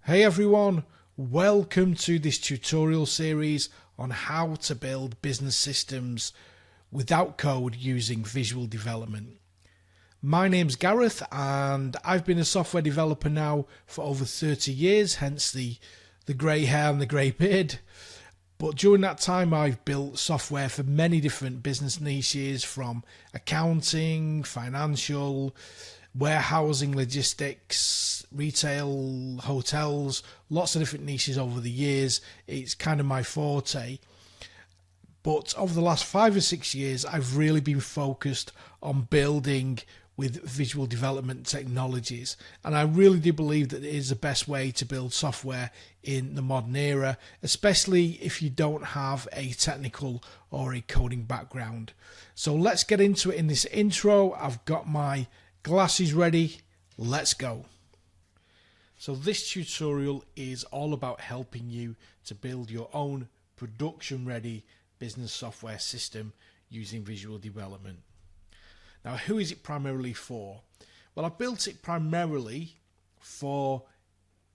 Hey everyone, welcome to this tutorial series on how to build business systems without code using visual development. My name's Gareth and I've been a software developer now for over 30 years, hence the grey hair and the grey beard. But during that time I've built software for many different business niches, from accounting, financial, warehousing, logistics, retail, hotels, lots of different niches over the years. It's kind of my forte. But over the last 5 or 6 years, I've really been focused on building with visual development technologies. And I really do believe that it is the best way to build software in the modern era, especially if you don't have a technical or a coding background. So let's get into it in this intro. I've got my glasses ready, let's go. So this tutorial is all about helping you to build your own production ready business software system using visual development. Now, who is it primarily for? Well, I built it primarily for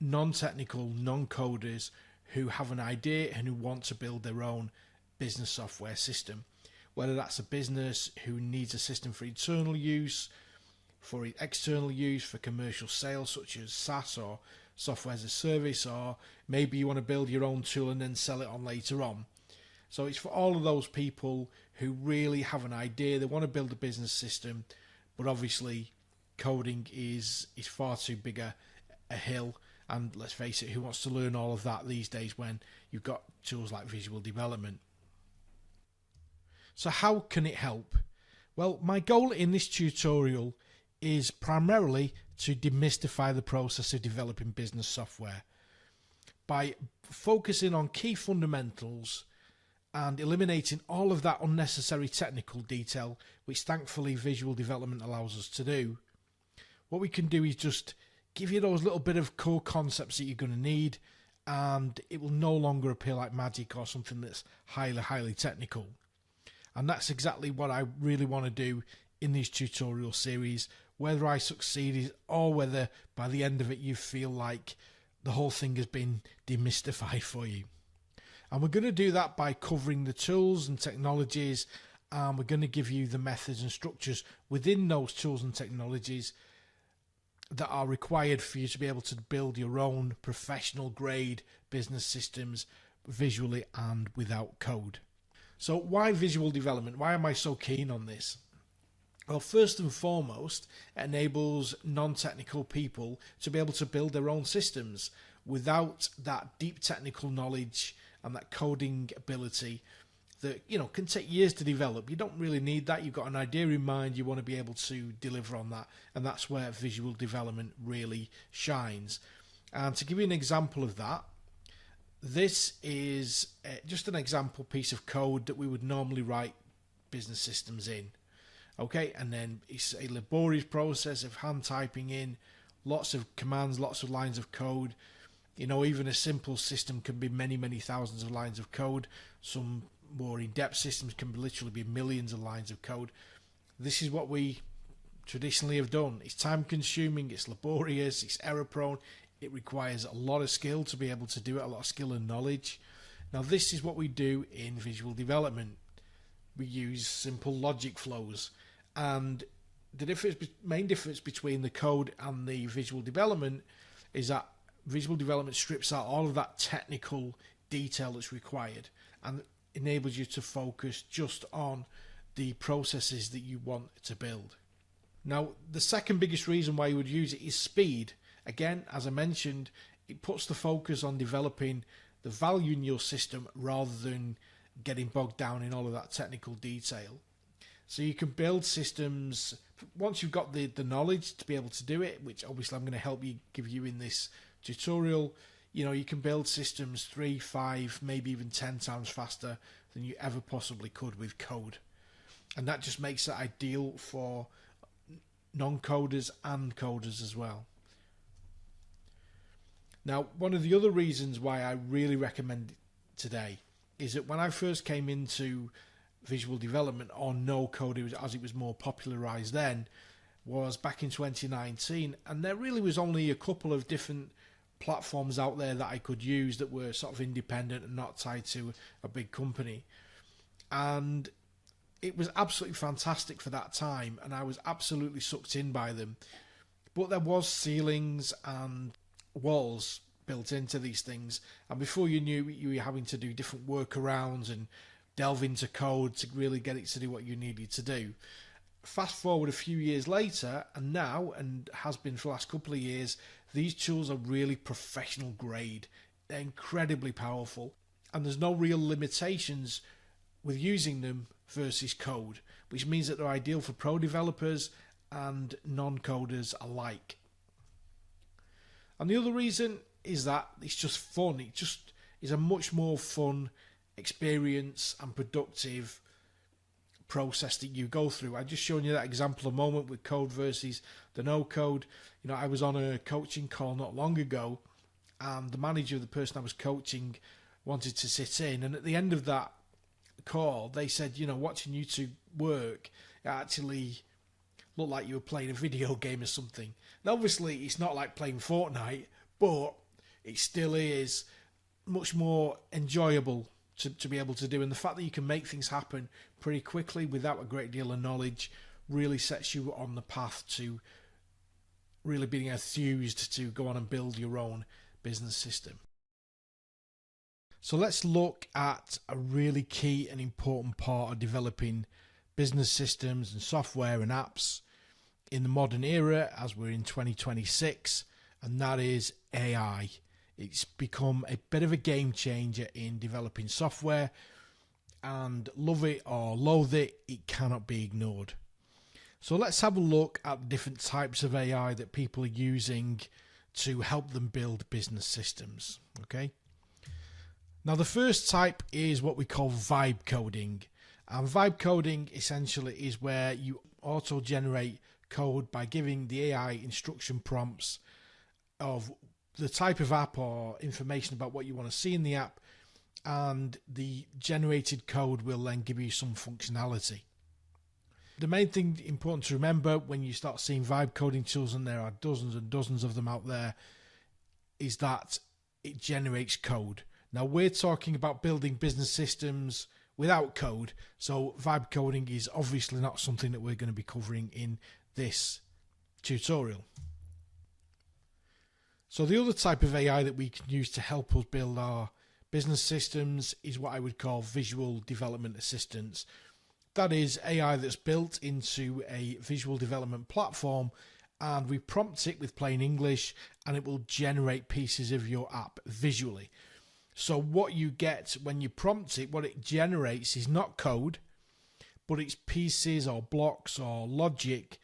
non-technical, non-coders who have an idea and who want to build their own business software system, whether that's a business who needs a system for internal use, for external use, for commercial sales such as SaaS or software as a service, or maybe you want to build your own tool and then sell it on later on. So it's for all of those people who really have an idea, they want to build a business system, but obviously coding is far too big a hill, and let's face it, who wants to learn all of that these days when you've got tools like visual development? So how can it help? Well, my goal in this tutorial is primarily to demystify the process of developing business software by focusing on key fundamentals and eliminating all of that unnecessary technical detail, which thankfully visual development allows us to do. What we can do is just give you those little bit of core concepts that you're going to need, and it will no longer appear like magic or something that's highly technical. And that's exactly what I really want to do in this tutorial series, whether I succeed or whether by the end of it you feel like the whole thing has been demystified for you. And we're going to do that by covering the tools and technologies, and we're going to give you the methods and structures within those tools and technologies that are required for you to be able to build your own professional grade business systems visually and without code. So why visual development? Why am I so keen on this? Well, first and foremost, it enables non-technical people to be able to build their own systems without that deep technical knowledge and that coding ability that, can take years to develop. You don't really need that. You've got an idea in mind, you want to be able to deliver on that, and that's where visual development really shines. And to give you an example of that, this is just an example piece of code that we would normally write business systems in. Okay, and then it's a laborious process of hand typing in lots of commands, lots of lines of code. Even a simple system can be many thousands of lines of code. Some more in-depth systems can literally be millions of lines of code. This is what we traditionally have done. It's time consuming, it's laborious, it's error prone. It requires a lot of skill to be able to do it, a lot of skill and knowledge. Now this is what we do in visual development. We use simple logic flows, and the main difference between the code and the visual development is that visual development strips out all of that technical detail that's required and enables you to focus just on the processes that you want to build. Now, the second biggest reason why you would use it is speed. Again, as I mentioned, it puts the focus on developing the value in your system rather than getting bogged down in all of that technical detail. So you can build systems once you've got the knowledge to be able to do it, which obviously I'm going to help you give you in this tutorial. You can build systems 3, 5, maybe even 10 times faster than you ever possibly could with code. And that just makes it ideal for non-coders and coders as well. Now, one of the other reasons why I really recommend it today is that when I first came into visual development, or no code as it was more popularized then, was back in 2019, and there really was only a couple of different platforms out there that I could use that were sort of independent and not tied to a big company. And it was absolutely fantastic for that time, and I was absolutely sucked in by them. But there was ceilings and walls built into these things, and before you knew it, you were having to do different workarounds and delve into code to really get it to do what you needed to do. Fast forward a few years later, and now, and has been for the last couple of years, these tools are really professional grade. They're incredibly powerful, and there's no real limitations with using them versus code, which means that they're ideal for pro developers and non-coders alike. And the other reason is that it's just fun. It just is a much more fun experience and productive process that you go through. I just shown you that example a moment with code versus the no code. You know, I was on a coaching call not long ago, and the manager of the person I was coaching wanted to sit in, and at the end of that call they said, you know, watching you two work, it actually looked like you were playing a video game or something. Now obviously it's not like playing Fortnite, but it still is much more enjoyable to be able to do, and the fact that you can make things happen pretty quickly without a great deal of knowledge really sets you on the path to really being enthused to go on and build your own business system. So let's look at a really key and important part of developing business systems and software and apps in the modern era as we're in 2026, and that is AI. It's become a bit of a game changer in developing software, and love it or loathe it, it cannot be ignored. So let's have a look at the different types of AI that people are using to help them build business systems. Okay. Now the first type is what we call vibe coding. And vibe coding essentially is where you auto-generate code by giving the AI instruction prompts of the type of app or information about what you want to see in the app, and the generated code will then give you some functionality. The main thing important to remember when you start seeing vibe coding tools, and there are dozens and dozens of them out there, is that it generates code. Now we're talking about building business systems without code, so vibe coding is obviously not something that we're going to be covering in this tutorial. So the other type of AI that we can use to help us build our business systems is what I would call visual development assistants. That is AI that's built into a visual development platform, and we prompt it with plain English and it will generate pieces of your app visually. So what you get when you prompt it, what it generates is not code, but it's pieces or blocks or logic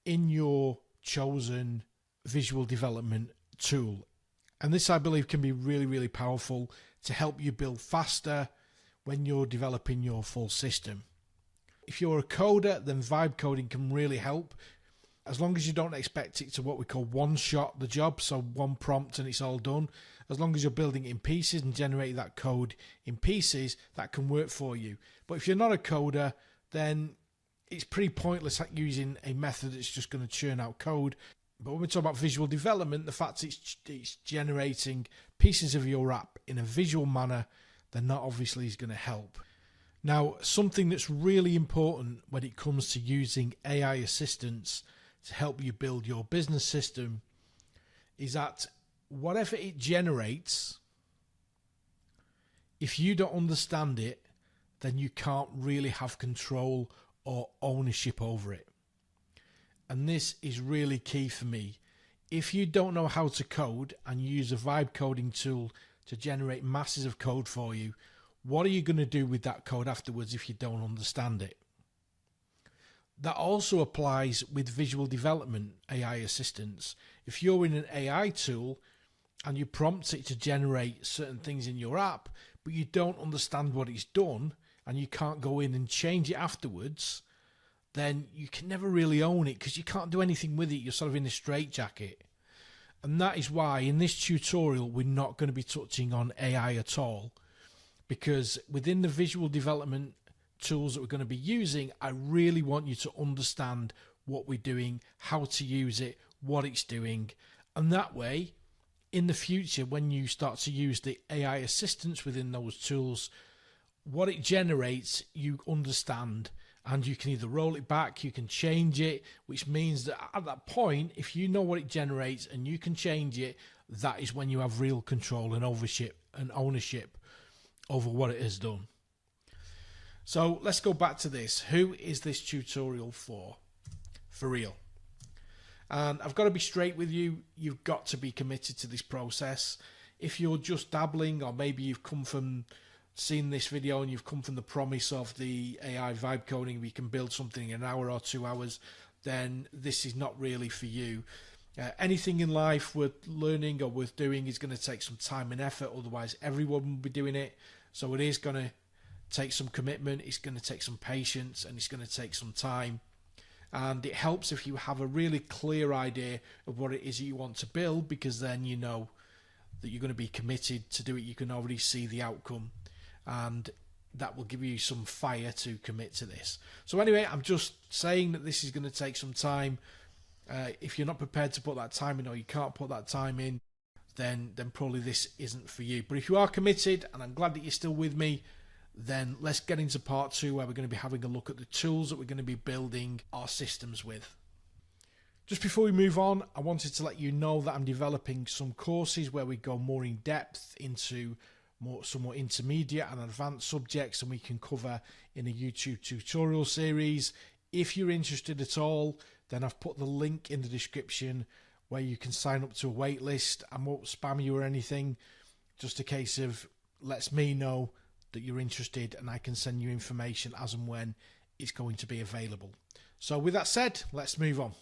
in your chosen visual development tool. And this, I believe, can be really, really powerful to help you build faster when you're developing your full system. If you're a coder, then vibe coding can really help, as long as you don't expect it to what we call one-shot the job, so one prompt and it's all done. As long as you're building it in pieces and generating that code in pieces, that can work for you. But if you're not a coder, then it's pretty pointless using a method that's just going to churn out code. But when we talk about visual development, the fact it's generating pieces of your app in a visual manner, then that obviously is going to help. Now, something that's really important when it comes to using AI assistants to help you build your business system is that whatever it generates, if you don't understand it, then you can't really have control or ownership over it. And this is really key for me. If you don't know how to code and you use a vibe coding tool to generate masses of code for you, what are you going to do with that code afterwards if you don't understand it? That also applies with visual development AI assistants. If you're in an AI tool and you prompt it to generate certain things in your app, but you don't understand what it's done and you can't go in and change it afterwards, then you can never really own it because you can't do anything with it. You're sort of in a straitjacket. And that is why in this tutorial we're not going to be touching on AI at all, because within the visual development tools that we're going to be using, I really want you to understand what we're doing, how to use it, what it's doing, and that way in the future, when you start to use the AI assistance within those tools, what it generates, you understand, and you can either roll it back, you can change it, which means that at that point, if you know what it generates and you can change it, that is when you have real control and ownership over what it has done. So let's go back to this. Who is this tutorial for? For real. And I've got to be straight with you. You've got to be committed to this process. If you're just dabbling, or maybe you've come from seeing this video and you've come from the promise of the AI vibe coding, we can build something in an hour or 2 hours, then this is not really for you. Anything in life worth learning or worth doing is going to take some time and effort, otherwise everyone will be doing it. So it is going to take some commitment, it's going to take some patience, and it's going to take some time. And it helps if you have a really clear idea of what it is you want to build, because then you know that you're going to be committed to do it. You can already see the outcome, and that will give you some fire to commit to this. So anyway, I'm just saying that this is going to take some time. If you're not prepared to put that time in, or you can't put that time in, then probably this isn't for you. But if you are committed, and I'm glad that you're still with me, then let's get into part 2, where we're going to be having a look at the tools that we're going to be building our systems with. Just before we move on, I wanted to let you know that I'm developing some courses where we go more in depth into some more intermediate and advanced subjects, and we can cover in a YouTube tutorial series. If you're interested at all, then I've put the link in the description where you can sign up to a wait list. I won't spam you or anything, just a case of lets me know that you're interested, and I can send you information as and when it's going to be available. So with that said, let's move on.